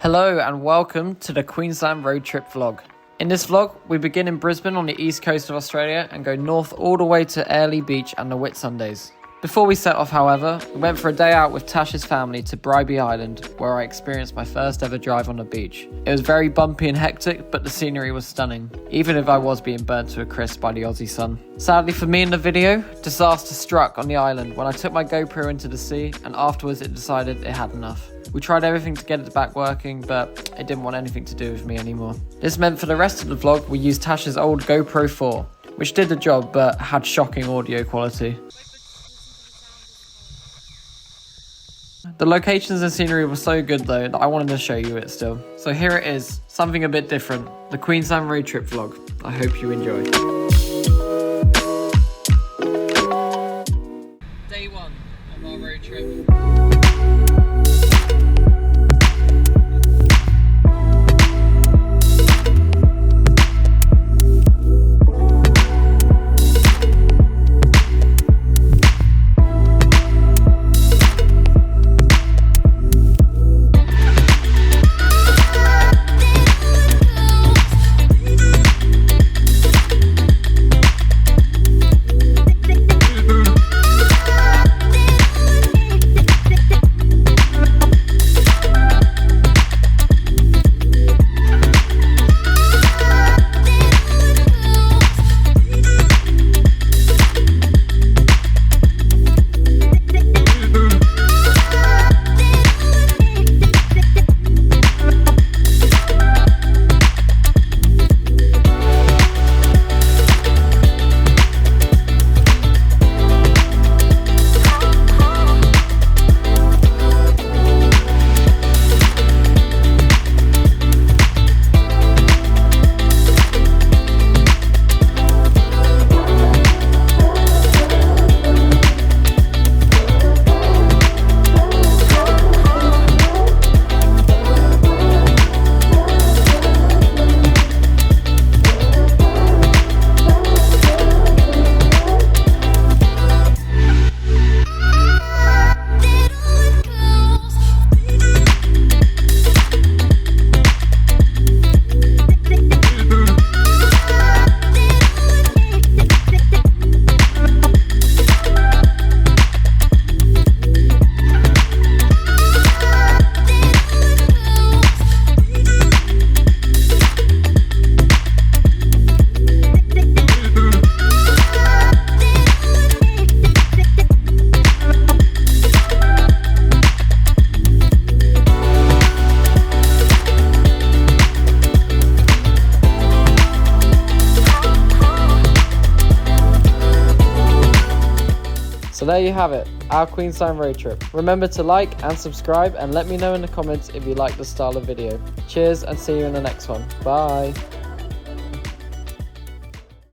Hello and welcome to the Queensland road trip vlog. In this vlog, we begin in Brisbane on the east coast of Australia and go north all the way to Airlie Beach and the Whitsundays. Before we set off, however, we went for a day out with Tash's family to Bribie Island, where I experienced my first ever drive on the beach. It was very bumpy and hectic, but the scenery was stunning, even if I was being burnt to a crisp by the Aussie sun. Sadly for me in the video, disaster struck on the island when I took my GoPro into the sea, and afterwards it decided it had enough. We tried everything to get it back working, but it didn't want anything to do with me anymore. This meant for the rest of the vlog, we used Tash's old GoPro 4, which did the job but had shocking audio quality. The locations and scenery were so good though that I wanted to show you it still. So here it is, something a bit different, the Queensland road trip vlog. I hope you enjoy. Day one of our road trip. So there you have it, our Queensland road trip. Remember to like and subscribe and let me know in the comments if you like the style of video. Cheers and see you in the next one. Bye.